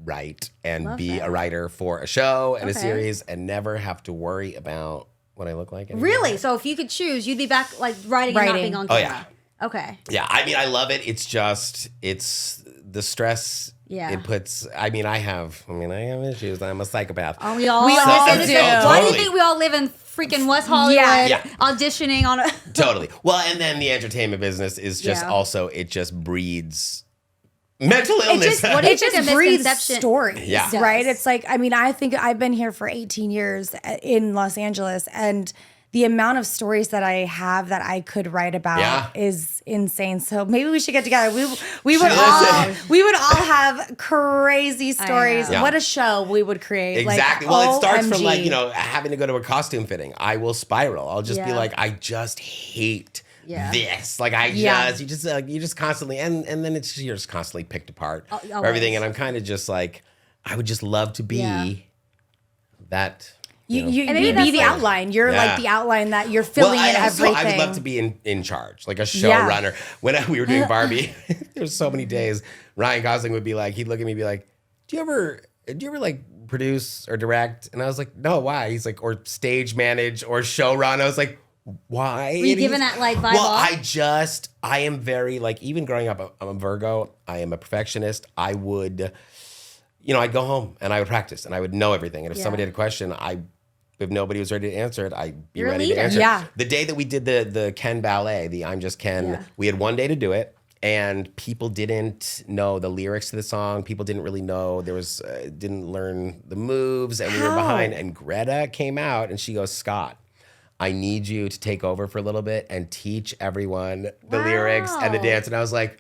write and Love be that. a writer for a show and a Okay. series and never have to worry about what I look like anymore. really? So if you could choose, you'd be back like writing and not being on Oh, camera. Okay. Yeah, I mean, I love it. It's just, it's the stress Yeah. it puts. I have issues. I'm a psychopath. Oh, we all We live all in this- do. Why do you Totally. think we all live in freaking West Hollywood Yeah. auditioning on a Totally. Well, and then the entertainment business is just Yeah. also, it just breeds mental illness. what do you It think just a breeds misconception- stories, Yeah. right? It's like, I think I've been here for 18 years in Los Angeles, and the amount of stories that I have that I could write about Yeah. is insane. So maybe we should get together. We would Listen. all have crazy stories. know. Yeah. What a show we would create. Exactly. Like, Well, it starts from OMG. like, having to go to a costume fitting. I will spiral. I'll just be Yeah. like, I just hate Yeah. this. Like you just constantly, and then you're just constantly picked apart for always. everything. And I'm kind of just like, I would just love to be Yeah. that. You And maybe be that's the like- outline. You're Yeah. like the outline that you're filling in everything. I would love to be in charge, like a showrunner. When we were doing Barbie, there's so many days Ryan Gosling would be like, he'd look at me and be like, do you ever like produce or direct? And I was like, no, why? He's like, or stage manage or showrun. I was like, why? Were you And giving he's- that like vibe Well, off? I am very like, even growing up, I'm a Virgo. I am a perfectionist. I would, I'd go home and I would practice and I would know everything. And if Yeah. somebody had a question, if nobody was ready to answer it, I'd be You're a ready leader. to answer Yeah. it. The day that we did the Ken ballet, the I'm Just Ken, Yeah. we had one day to do it. And people didn't know the lyrics to the song. People didn't really know. There was didn't learn the moves, and we were How? behind. And Greta came out, and she goes, "Scott, I need you to take over for a little bit and teach everyone the lyrics and the Wow. dance." And I was like,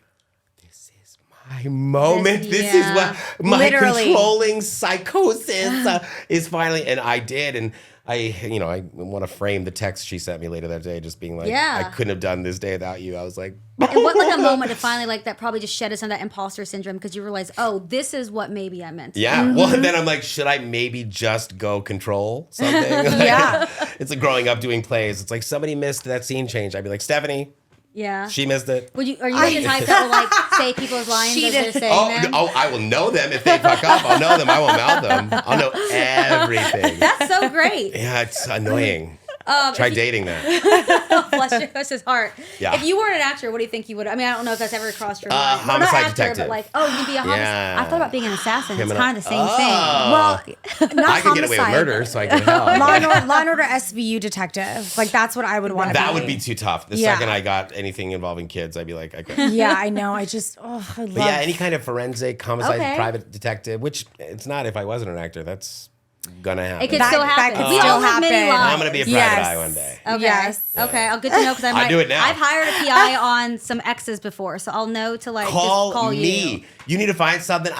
"This is my moment. This yeah. is what my Literally. controlling psychosis is finally." And I did, and I want to frame the text she sent me later that day, just being like, Yeah. "I couldn't have done this day without you." I was like, And what like a moment to finally like that probably just shed us on that imposter syndrome because you realize, oh, this is what maybe I meant. yeah. Well, then I'm like, should I maybe just go control something? Yeah. It's like growing up doing plays. It's like somebody missed that scene change. I'd be like, Stephanie, Yeah. she missed it. Are you like the type that will like say people's lines She as they're did. saying them? I will know them if they fuck up. I'll know them. I won't mouth them. I'll know everything. That's so great. Yeah, it's annoying. Try dating that. Bless his heart. Yeah. If you weren't an actor, what do you think you would? I mean, I don't know if that's ever crossed your mind. Well, homicide not actor, detective. but like, oh, you'd be a homicide. Yeah. I thought about being an assassin. It's Criminal- kind of the same Oh. thing. Well, not I could get away with homicide. murder, so I can help. Law and Order SVU detective. Like that's what I would want to be. That would be too tough. The Yeah. second I got anything involving kids, I'd be like, I couldn't. Yeah, I know. I love. But yeah, any kind of forensic, homicide, Okay. private detective, which it's not if I wasn't an actor. That's gonna happen. It could That- still that happen. could We still all live many happen. lives. I'm gonna be a private Yes. eye one day. Okay. Yes. Okay. I'll good to know because I'd do it now. I've hired a PI on some exes before, so I'll know to like just call me. you. You need to find something.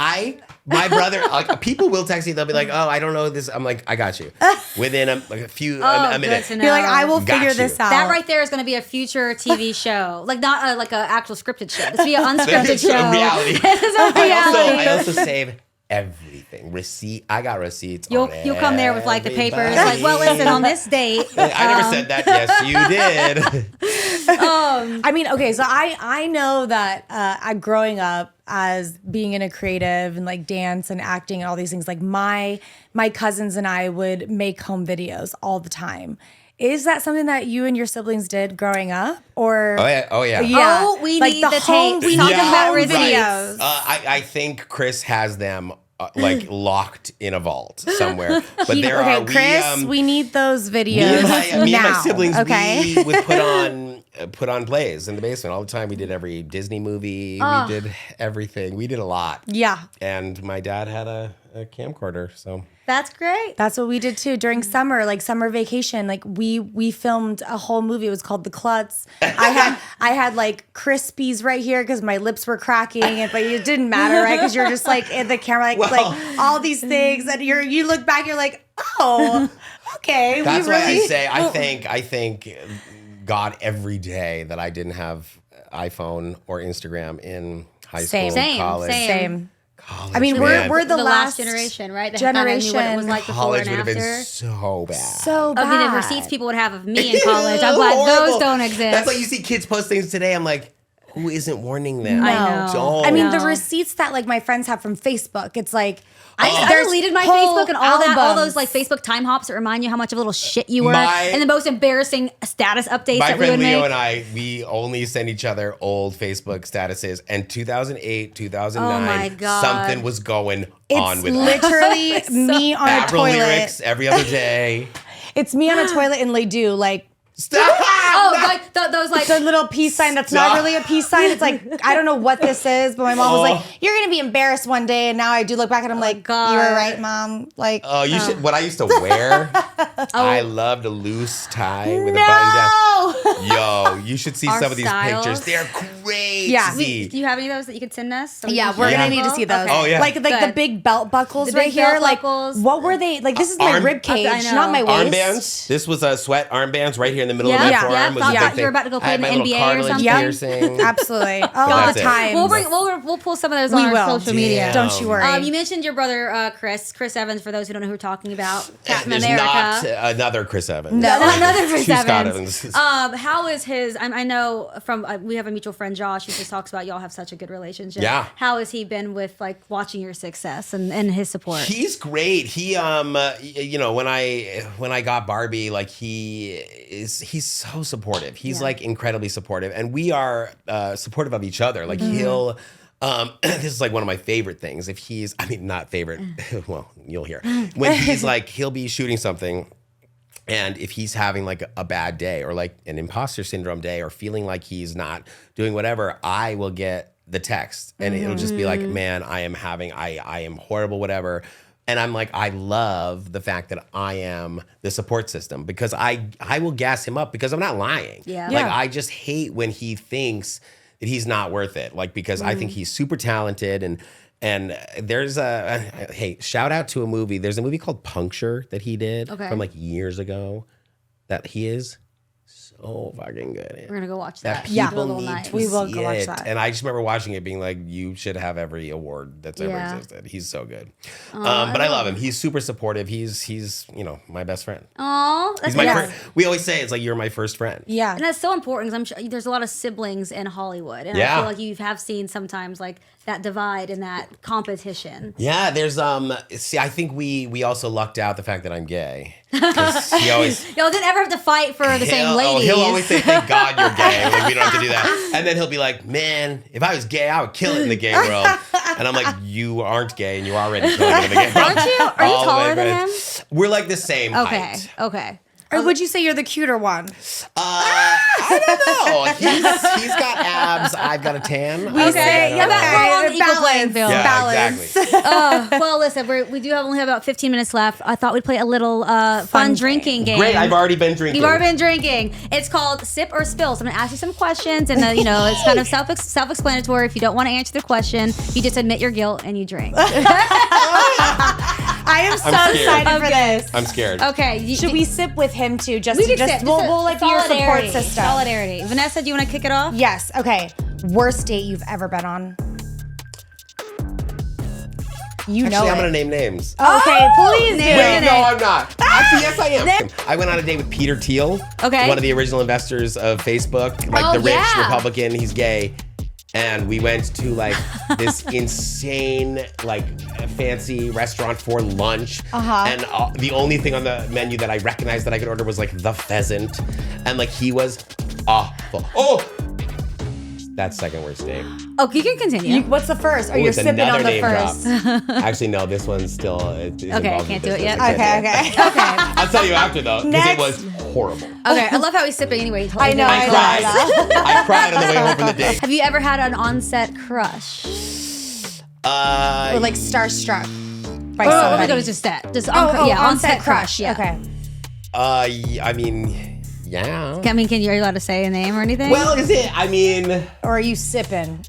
My brother, like, people will text me. They'll be like, "Oh, I don't know this." I'm like, "I got you." Within a few Oh, a good minute. to know. You're like, I will Got figure you. this out. That right there is going to be a future TV show, like not like an actual scripted show. This will be an unscripted It's a show. reality. This is a reality. I also save everything. I got receipts. You'll on come there with like the papers, everybody. like, well, listen, on this date. I never said that. Yes, you did. I mean, okay, so I know that growing up as being in a creative and like dance and acting and all these things, like my cousins and I would make home videos all the time. Is that something that you and your siblings did growing up, or? Oh yeah. Oh, we need the home, tapes. we Talk need the about home receipts. videos. I think Chris has them like locked in a vault somewhere. But there okay, are Chris, we need those me videos and my now. siblings, okay, we would put on put on plays in the basement all the time. We did every Disney movie. We did everything. We did a lot. Yeah. And my dad had a camcorder, so. That's great. That's what we did too during summer, like summer vacation. Like we filmed a whole movie. It was called The Klutz. I had like Crispies right here because my lips were cracking, but it didn't matter, right? Because you're just like in the camera, like all these things, and you look back, you're like, oh, okay. That's why I say I thank God every day that I didn't have iPhone or Instagram in high school, college. Same. College, I mean, we're the last generation, right? That generation. Knew what it was like before college and would have after. been so bad. So bad. I mean, the receipts people would have of me in college. I'm glad Horrible. those don't exist. That's why you see kids post things today. I'm like, who isn't warning them? No. I know. Don't. I mean, the receipts that like my friends have from Facebook, it's like I deleted my Facebook and all those like Facebook time hops that remind you how much of a little shit you were, and the most embarrassing status updates my that we friend would Leo make. and I, we only send each other old Facebook statuses. And 2008, 2009, Oh my God. something was going on it's with us. literally me on a Avril toilet. lyrics every other day. It's me on a toilet in Les Deux, like Stop! Oh, like those like the little peace sign that's not really a peace sign. It's like, I don't know what this is, but my mom was like, you're going to be embarrassed one day. And now I do look back and I'm like, God. you were right, Mom. Like, Oh, you should. What I used to wear, I loved a loose tie with a button down. Yo, you should see Our some of these styles. pictures. They're crazy. Yeah. Do you have any of those that you could send us? So yeah, can we're share going to them? need to see those. Okay. Oh, yeah. Like the Good. big belt buckles The right big here. belt Like, buckles. what were they? Like, this is my Arm- rib cage, I know. not my waist. Armbands. This was a sweat armbands right here in the middle of Yeah, my yeah. forearm. Was Thought a big you thing. were about to go play I in had the my little NBA or cartilage something. Yep. piercing. Absolutely. Oh, all That's the it. time. We'll pull some of those We on our will. social media. Damn. Don't you worry. You mentioned your brother Chris Evans. For those who don't know who we're talking about, Captain There's America. not another Chris Evans. No. Another Chris Two Scott Evans. Evans. How is his? I know from we have a mutual friend, Josh, who just talks about y'all have such a good relationship. Yeah. How has he been with like watching your success and his support? He's great. He you know, when I got Barbie, like he's so supportive. He's like incredibly supportive, and we are supportive of each other. Like he'll this is like one of my favorite things. If he's, I mean, not favorite, well, you'll hear. When he's like, he'll be shooting something, and if he's having like a bad day or like an imposter syndrome day or feeling like he's not doing whatever, I will get the text and it'll just be like, man, I am horrible, whatever. And I'm like, I love the fact that I am the support system because I will gas him up because I'm not lying. Yeah. Like, Yeah. I just hate when he thinks that he's not worth it. Like, because I think he's super talented and there's hey, shout out to a movie. There's a movie called Puncture that he did from like years ago that he is so fucking good in. We're gonna go watch That that. people Little need night. to We will see go watch it. that. And I just remember watching it being like, you should have every award that's ever Yeah. existed. He's so good. But I love him. He's super supportive. He's you know, my best friend. Aw, that's He's my nice. first. We always say it's like, you're my first friend. Yeah. And that's so important because I'm sure there's a lot of siblings in Hollywood, and I Yeah. feel like you have seen sometimes like that divide and that competition. Yeah, there's see, I think we also lucked out the fact that I'm gay. 'Cause he always Y'all didn't ever have to fight for the same ladies. he'll always say, thank God you're gay. Like, we don't have to do that. And then he'll be like, man, if I was gay, I would kill it in the gay world. And I'm like, you aren't gay and you're already killing it in the gay world. Aren't you? Are you All the way taller than back. him? We're like the same Okay. height. Okay. Or would you say you're the cuter one? I don't know. He's got abs. I've got a tan. We say, yeah, we're on the equal playing field. yeah, balance. exactly. Well, listen, we do only have about 15 minutes left. I thought we'd play a little fun drinking game. Great. I've already been drinking. You've already been drinking. It's called Sip or Spill. So I'm going to ask you some questions, and you know, it's kind of self-explanatory. If you don't want to answer the question, you just admit your guilt and you drink. I am so scared. excited for this. I'm scared. Okay. Should we sip with him too? Just We can sip. we'll like be your support Solidarity. system. Solidarity. Vanessa, do you want to kick it off? Yes. Okay. Worst date you've ever been on? You know Actually, I'm it. going to name names. Okay, please do. Wait, no, I'm not. Actually, yes, I am. I went on a date with Peter Thiel, Okay. one of the original investors of Facebook, like the rich yeah. Republican. He's gay. And we went to like this insane, like fancy restaurant for lunch. And the only thing on the menu that I recognized that I could order was like the pheasant. And like he was awful. Oh! That's second worst name. Oh, you can continue. What's the first? Or you're it's sipping on another the name first? drop. Actually, no, this one's still. Okay, I can't do it yet. Okay. I'll tell you after though, because it was horrible. Okay, I love how he's sipping anyway. I know. I cried on the way home from the date. Have you ever had an on-set crush? Or like starstruck by Oh, somebody. we go to just set. Just on-set crush. Yeah. Okay. I mean, yeah. I mean, are you allowed to say a name or anything? Well, is it? I mean, Or are you sipping?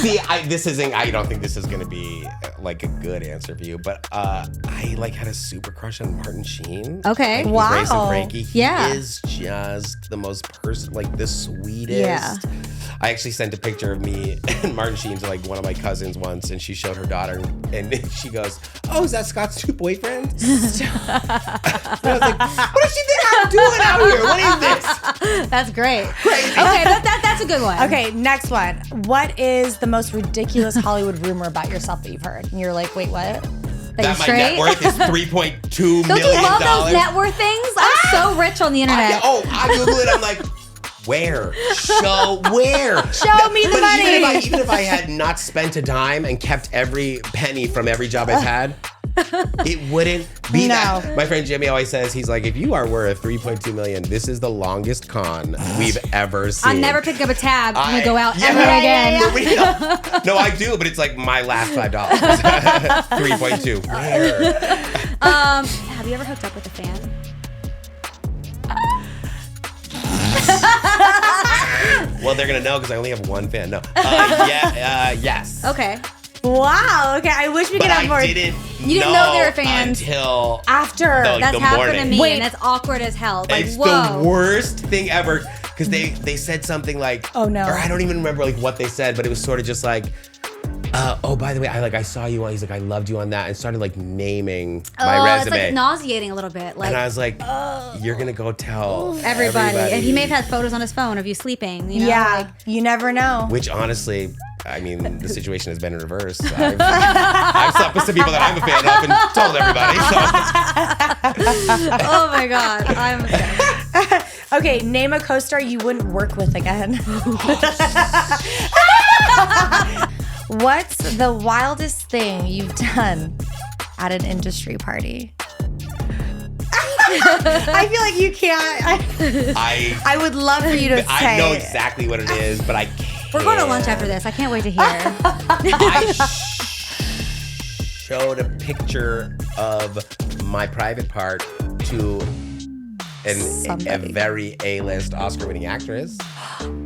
see, I don't think this is gonna be like a good answer for you, but I like had a super crush on Martin Sheen. Okay. Like, Wow. Grace and Frankie. He Yeah. is just the most the sweetest. Yeah. I actually sent a picture of me and Martin Sheen to like one of my cousins once, and she showed her daughter, and she goes, "Oh, is that Scott's new boyfriend?" And I was like, "What does she think I'm doing out here? What is this?" That's great. Crazy. Okay, that's a good one. Okay, next one. What is the most ridiculous Hollywood rumor about yourself that you've heard? And you're like, wait, what? That you're My straight? net worth is $3.2 Don't million. you love those net worth things? I'm so rich on the internet. I Google it. I'm like, where? Where? Show me the But money. Even if I had not spent a dime and kept every penny from every job I've had, it wouldn't be that. My friend Jimmy always says, he's like, if you are worth $3.2 million, this is the longest con we've ever seen. I'm never picking up a tab when we go out ever again. No, I do, but it's like my last $5. 3.2. Where? Have you ever hooked up with a fan? Well, they're gonna know because I only have one fan. No. Yes. Okay. Wow. Okay, I wish we could have more. You didn't know they were fans until After. That's happened to me, Wait. and that's awkward as hell. Like, it's whoa. the worst thing ever because they said something like, Oh, no. or I don't even remember like what they said, but it was sort of just like, oh, by the way, I saw you on. He's like, I loved you on that, and started like naming my resume. It's like nauseating a little bit. Like, and I was like, you're gonna go tell everybody. And he may have had photos on his phone of you sleeping. You know? Yeah, Like, you never know. Which honestly, I mean, the situation has been in reverse. I've slept with some people that I'm a fan of and told everybody. So. oh my God. Okay, name a co-star you wouldn't work with again. What's the wildest thing you've done at an industry party? I feel like you can't. I would love for you to say. I know exactly what it is, but I can't. We're going to lunch after this. I can't wait to hear. I showed a picture of my private part to a very A-list Oscar-winning actress.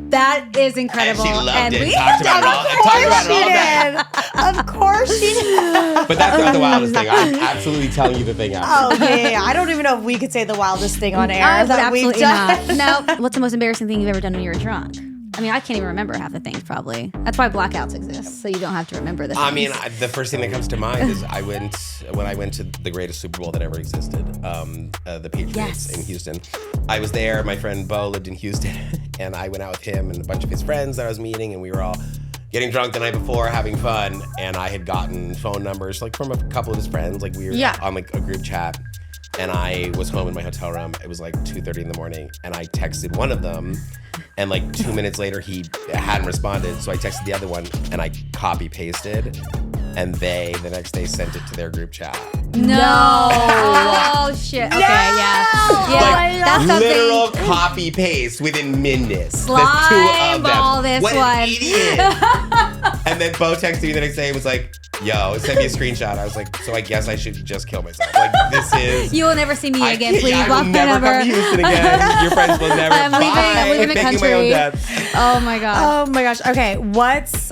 That is incredible. And she loved it. We Talked about it all day. Of course she did. But that's not the wildest thing. I'm absolutely telling you the thing after. Oh, yeah. I don't even know if we could say the wildest thing on air that we've absolutely done. not. No. What's the most embarrassing thing you've ever done when you were drunk? I mean, I can't even remember half the things, probably. That's why blackouts exist, so you don't have to remember the things. I mean, the first thing that comes to mind is when I went to the greatest Super Bowl that ever existed, the Patriots in Houston. I was there. My friend Bo lived in Houston, and I went out with him and a bunch of his friends that I was meeting, and we were all getting drunk the night before, having fun. And I had gotten phone numbers like from a couple of his friends. Like we were on like a group chat. And I was home in my hotel room. It was like 2:30 in the morning, and I texted one of them, and like 2 minutes later he hadn't responded. So I texted the other one, and I copy pasted, and they the next day sent it to their group chat. No. Oh shit. Okay. Yeah. Like, That's something. literal copy paste within minutes. Slime the two of them. ball this what one. An idiot. And then Bo texted me the next day and was like, yo, send me a screenshot. I was like, so I guess I should just kill myself. Like, this is... You will never see me again. Please I block will my never number. come to Houston again. Your friends will never. I'm leaving the Making my own country. death. Oh my God. Oh my gosh. Okay, let's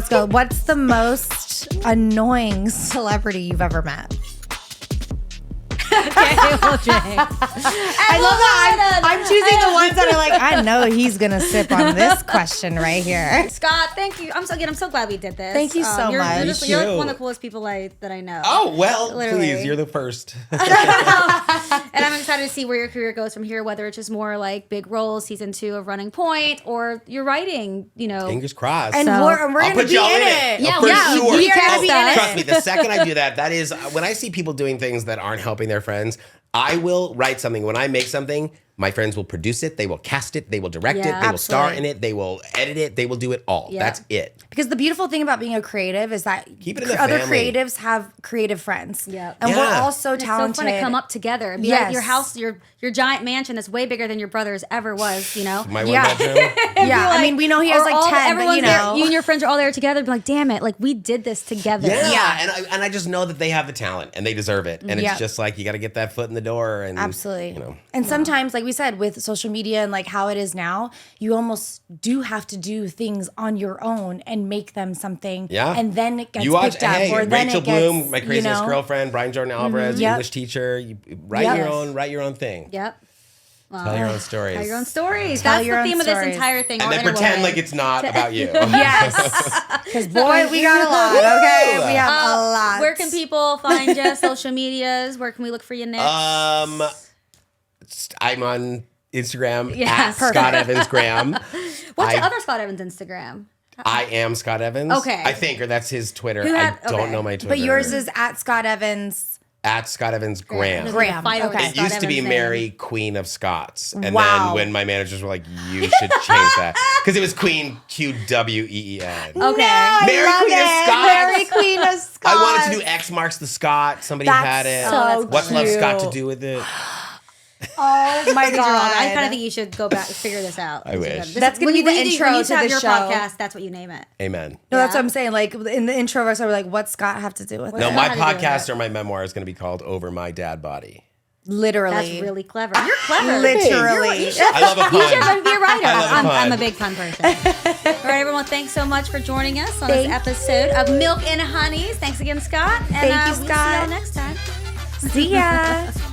go. What's the most annoying celebrity you've ever met? Okay, well, Jay. I love that I'm choosing the ones that are like, I know he's gonna sip on this question right here. Scott, thank you. I'm so glad we did this. Thank you so much. You're like one of the coolest people that I know. Oh, well, Literally. please, you're the first. And I'm excited to see where your career goes from here, whether it's just more like big roles, season 2 of Running Point, or you're writing, Fingers crossed. And So- we're I'll gonna put be y'all in it. Yeah, for yeah, sure. you gotta be in it. Trust me, the second I do that is when I see people doing things that aren't helping their friends, I will write something. When I make something, My friends will produce it. They will cast it. They will direct it. They will star in it. They will edit it. They will do it all. Yeah. That's it. Because the beautiful thing about being a creative is that other creatives have creative friends. Yep. And we're all so talented. It's so fun to come up together and be like your house, your giant mansion that's way bigger than your brother's ever was, you know? My one bedroom. Yeah. I mean, we know he has like 10, but you know. There, you and your friends are all there together. Be like, damn it. Like, we did this together. Yeah. And I just know that they have the talent and they deserve it. And it's just like, you got to get that foot in the door. And absolutely. You know. And sometimes, like we said, with social media and like how it is now, you almost do have to do things on your own and make them something. Yeah. And then it gets picked up. Or then Rachel it gets, Bloom, my craziest girlfriend, Brian Jordan Alvarez, English teacher. You write your own thing. Yep. Tell your own stories. Tell your own stories. That's the theme of this entire thing. And then pretend like it's not about you. Yes. Because boy, we got a lot, okay? We have a lot. Where can people find you? Social medias? Where can we look for you next? I'm on Instagram at Scott Evans Graham. What's your other Scott Evans Instagram? I am Scott Evans. Okay. I think, or that's his Twitter. I don't know my Twitter. But yours is at Scott Evans. At Scott Evans Graham. Okay. It used to be Mary, Queen of Scots. And then when my managers were like, you should change that. Because it was Queen, QWEEN. Okay. Mary, Queen of Scots. Mary, Queen of Scots. I wanted to do X marks the Scot. Somebody had it. So What's Love Scott to do with it? Oh my God. I kind of think you should go back and figure this out. I wish. That's going to be the intro to the your show. Podcast, that's what you name it. Amen. No, that's what I'm saying. Like in the intro of our show, we're like, what's Scott have to do with it? No, my podcast or my memoir is going to be called Over My Dad Body. Literally. That's really clever. You're clever. Literally. I love a pun. You should be a writer. I'm a big pun person. All right, everyone. Thanks so much for joining us on this episode of Milk and Honeys. Thanks again, Scott. And Thank you, Scott. We'll see y'all next time. See ya.